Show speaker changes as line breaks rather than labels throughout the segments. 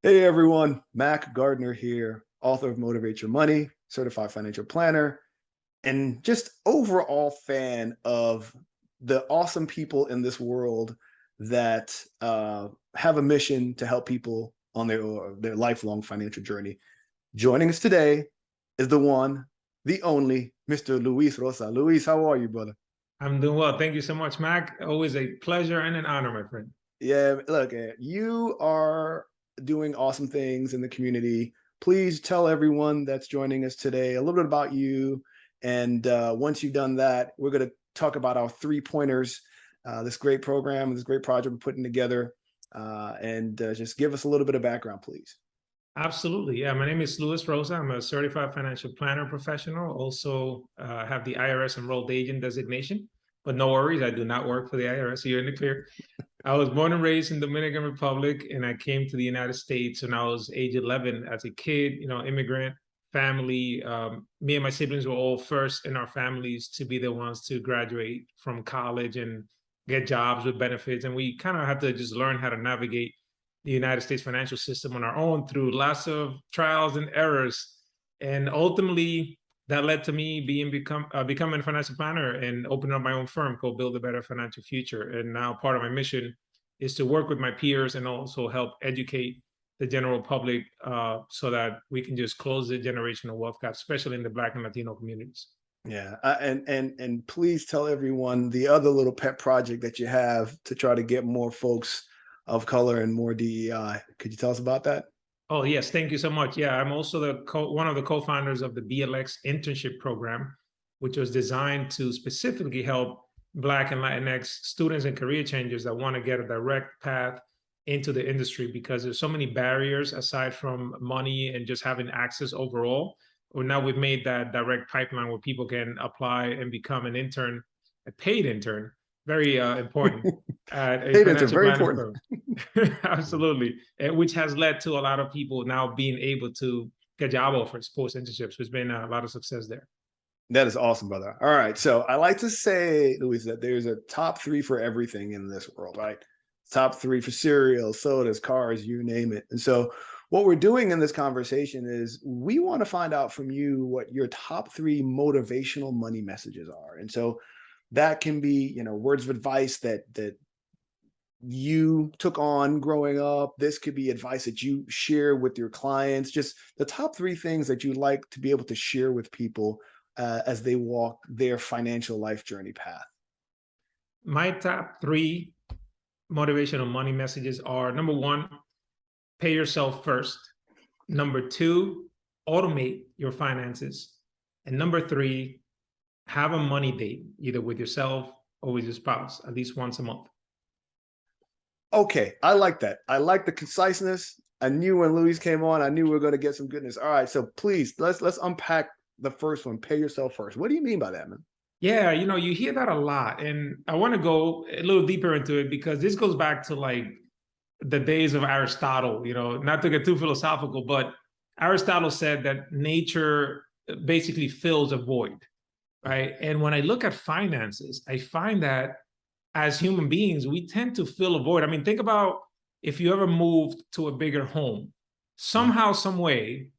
Hey everyone, Mac Gardner here, author of Motivate Your Money, certified financial planner, and just overall fan of the awesome people in this world that have a mission to help people on their lifelong financial journey. Joining us today is the one, the only, Mr. Luis Rosa. Luis, how are you, brother?
I'm doing well. Thank you so much, Mac. Always a pleasure and an honor, my friend.
Yeah, look, you are doing awesome things in the community. Please tell everyone that's joining us today a little bit about you. And once you've done that, we're going to talk about our 3 pointers, this great program, this great project we're putting together. And just give us a little bit of background, please.
Absolutely. Yeah, my name is Luis Rosa. I'm a certified financial planner professional. Also have the IRS enrolled agent designation, but no worries. I do not work for the IRS. You're in the clear. I was born and raised in Dominican Republic, and I came to the United States when I was age 11 as a kid, immigrant family. Me and my siblings were all first in our families to be the ones to graduate from college and get jobs with benefits. And we kind of had to just learn how to navigate the United States financial system on our own through lots of trials and errors. And ultimately, that led to me becoming a financial planner and opening up my own firm called Build a Better Financial Future. And now part of my mission is to work with my peers and also help educate the general public so that we can just close the generational wealth gap, especially in the Black and Latino communities.
Yeah, and please tell everyone the other little pet project that you have to try to get more folks of color and more DEI. Could you tell us about that?
Oh, yes. Thank you so much. Yeah, I'm also one of the co-founders of the BLX internship program, which was designed to specifically help Black and Latinx students and career changers that want to get a direct path into the industry because there's so many barriers aside from money and just having access overall. Well, now we've made that direct pipeline where people can apply and become an intern, a paid intern, very important at a
Payments are
financial
very
planning
important.
firm. Absolutely. Which has led to a lot of people now being able to get job offers post internships. There's been a lot of success there.
That is awesome, brother. All right. So I like to say, Luis, that there's a top three for everything in this world, right? Top three for cereal, sodas, cars, you name it. And so what we're doing in this conversation is we want to find out from you what your top three motivational money messages are. And so that can be, words of advice that you took on growing up. This could be advice that you share with your clients, just the top three things that you like to be able to share with people as they walk their financial life journey path.
My top three motivational money messages are: number one, pay yourself first. Number two, automate your finances. And number three, have a money date, either with yourself or with your spouse, at least once a month.
Okay, I like that. I like the conciseness. I knew when Luis came on, I knew we were going to get some goodness. All right, so please let's unpack the first one. Pay yourself first. What do you mean by that, man?
Yeah, you hear that a lot. And I want to go a little deeper into it because this goes back to like the days of Aristotle, not to get too philosophical, but Aristotle said that nature basically fills a void, right? And when I look at finances, I find that as human beings, we tend to fill a void. I mean, think about if you ever moved to a bigger home, somehow, some way,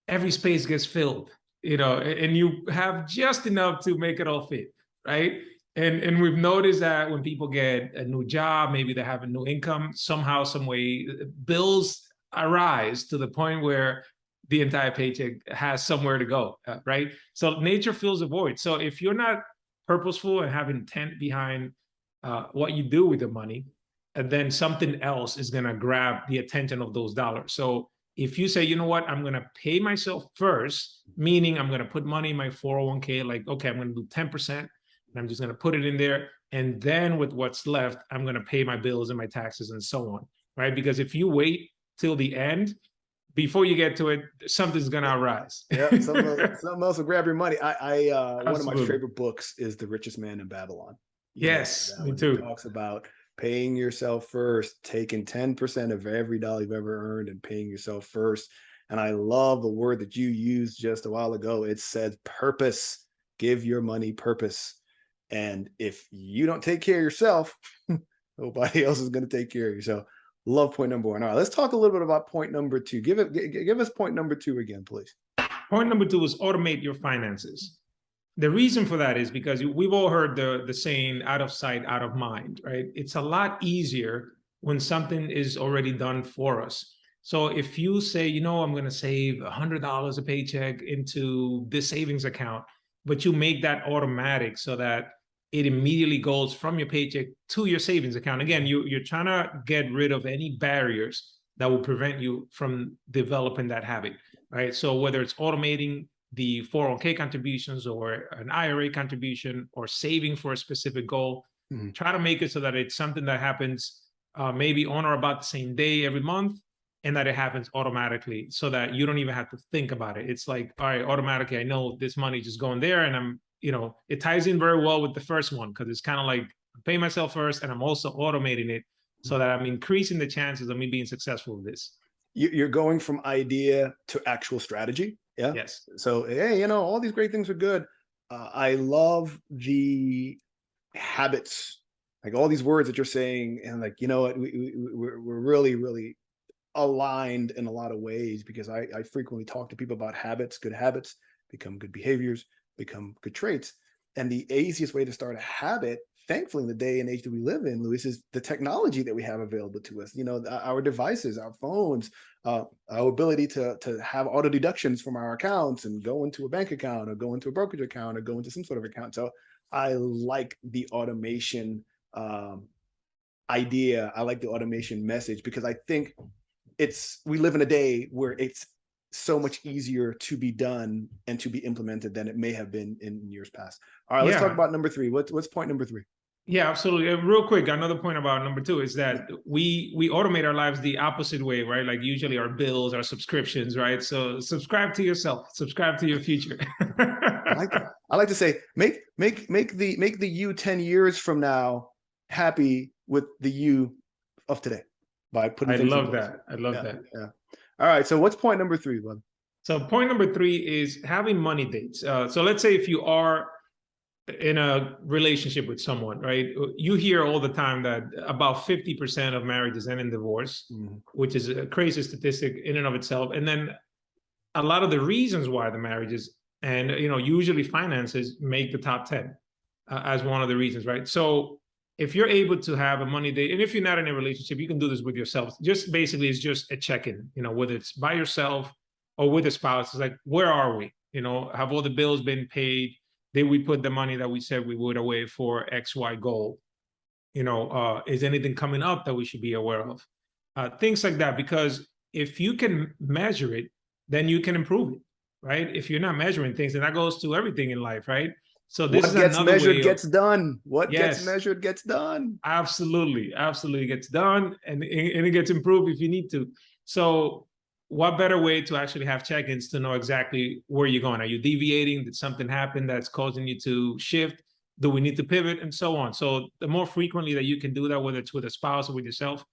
every space gets filled, and you have just enough to make it all fit, right? And we've noticed that when people get a new job, maybe they have a new income, somehow, some way, bills arise to the point where the entire paycheck has somewhere to go, right? So nature fills a void. So if you're not purposeful and have intent behind what you do with the money, and then something else is going to grab the attention of those dollars. So if you say, you know what, I'm going to pay myself first, meaning I'm going to put money in my 401k, like, okay, I'm going to do 10%, and I'm just going to put it in there. And then with what's left, I'm going to pay my bills and my taxes and so on, right? Because if you wait till the end, before you get to it, something's going to arise.
Yeah, something else will grab your money. I one of my
Absolutely.
favorite books is The Richest Man in Babylon. You know
Yes,
that
me
one. It
too.
talks about paying yourself first, taking 10% of every dollar you've ever earned and paying yourself first. And I love the word that you used just a while ago. It said purpose. Give your money purpose. And if you don't take care of yourself, nobody else is going to take care of you. So Love point number one. All right, let's talk a little bit about point number two. Give us point number two again, please.
Point number two is automate your finances. The reason for that is because we've all heard the saying, out of sight, out of mind, right? It's a lot easier when something is already done for us. So if you say, I'm going to save $100 a paycheck into this savings account, but you make that automatic so that it immediately goes from your paycheck to your savings account. Again, you're trying to get rid of any barriers that will prevent you from developing that habit, right? So whether it's automating the 401k contributions or an IRA contribution or saving for a specific goal, try to make it so that it's something that happens maybe on or about the same day every month, and that it happens automatically so that you don't even have to think about it. It's like, all right, automatically, I know this money just going there, and I'm, it ties in very well with the first one, because it's kind of like I pay myself first and I'm also automating it so that I'm increasing the chances of me being successful with this.
You're going from idea to actual strategy. Yeah.
Yes.
So, hey, all these great things are good. I love the habits, like all these words that you're saying, and like, we're really, really aligned in a lot of ways, because I frequently talk to people about habits. Good habits become good behaviors, become good traits. And the easiest way to start a habit, thankfully, in the day and age that we live in, Luis, is the technology that we have available to us. Our devices, our phones, our ability to have auto deductions from our accounts and go into a bank account or go into a brokerage account or go into some sort of account. So I like the automation idea. I like the automation message, because I think we live in a day where it's so much easier to be done and to be implemented than it may have been in years past. All right, let's talk about number three. What's point number three?
Yeah, absolutely. Real quick, another point about number two is that we automate our lives the opposite way, right? Like usually our bills, our subscriptions, right? So subscribe to yourself, subscribe to your future.
I like that. I like to say, make the you 10 years from now happy with the you of today by putting things in place.
I love that.
Yeah. All right. So what's point number three, bud?
So point number three is having money dates. So let's say if you are in a relationship with someone, right? You hear all the time that about 50% of marriages end in divorce, which is a crazy statistic in and of itself. And then a lot of the reasons why the marriages and, usually finances make the top 10 as one of the reasons, right? So if you're able to have a money date, and if you're not in a relationship, you can do this with yourself. Just basically, it's just a check-in, whether it's by yourself or with a spouse. It's like, where are we? Have all the bills been paid? Did we put the money that we said we would away for XY goal? Is anything coming up that we should be aware of? Things like that, because if you can measure it, then you can improve it, right? If you're not measuring things, and that goes to everything in life, right? So this
what
is
gets
another
measured
way
gets done. What
Yes.
gets measured gets done.
Absolutely gets done, and it gets improved if you need to. So what better way to actually have check-ins to know exactly where you're going? Are you deviating? Did something happen that's causing you to shift? Do we need to pivot? And so on. So the more frequently that you can do that, whether it's with a spouse or with yourself,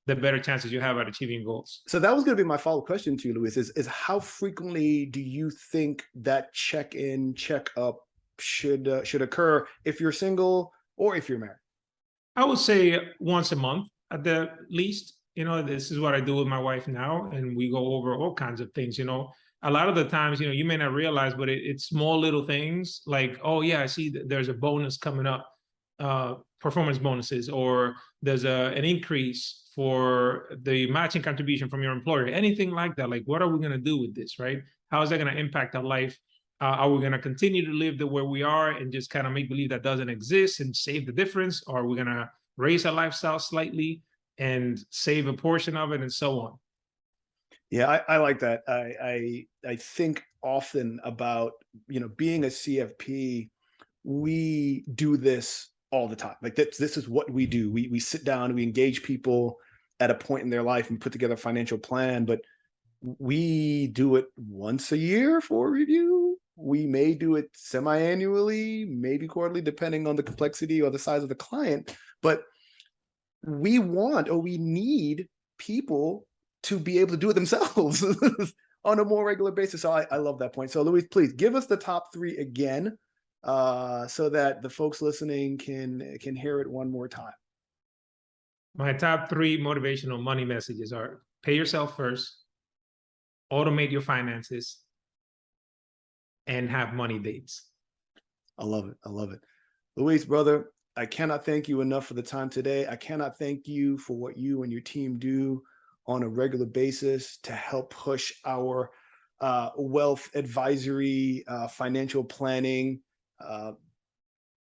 the better chances you have at achieving goals.
So that was going to be my follow-up question to you, Luis, is how frequently do you think that check-in, check-up should occur if you're single or if you're married?
I would say once a month at the least. This is what I do with my wife now, and we go over all kinds of things. A lot of the times, you may not realize, but it's small little things like, oh yeah, I see that there's a bonus coming up, performance bonuses, or there's an increase for the matching contribution from your employer, anything like that. Like, what are we going to do with this, right? How is that going to impact our life? Are we going to continue to live the way we are and just kind of make believe that doesn't exist and save the difference? Or are we going to raise our lifestyle slightly and save a portion of it, and so on?
Yeah, I like that. I think often about, being a CFP, we do this all the time. Like this is what we do. We sit down, we engage people at a point in their life and put together a financial plan, but we do it once a year for review. We may do it semi-annually, maybe quarterly, depending on the complexity or the size of the client. But we want, or we need people to be able to do it themselves on a more regular basis. So I love that point. So Luis, please give us the top three again, so that the folks listening can hear it one more time.
My top 3 motivational money messages are: pay yourself first, automate your finances, and have money dates.
I love it. I love it. Luis, brother, I cannot thank you enough for the time today. I cannot thank you for what you and your team do on a regular basis to help push our wealth advisory, financial planning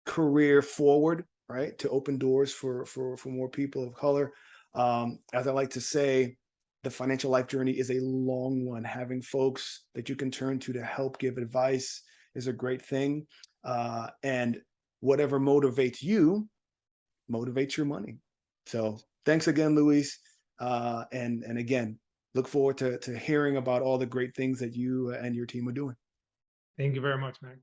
career forward, right? To open doors for more people of color. As I like to say, the financial life journey is a long one. Having folks that you can turn to help give advice is a great thing. And whatever motivates you motivates your money. So thanks again, Luis. And again, look forward to hearing about all the great things that you and your team are doing.
Thank you very much, Mac.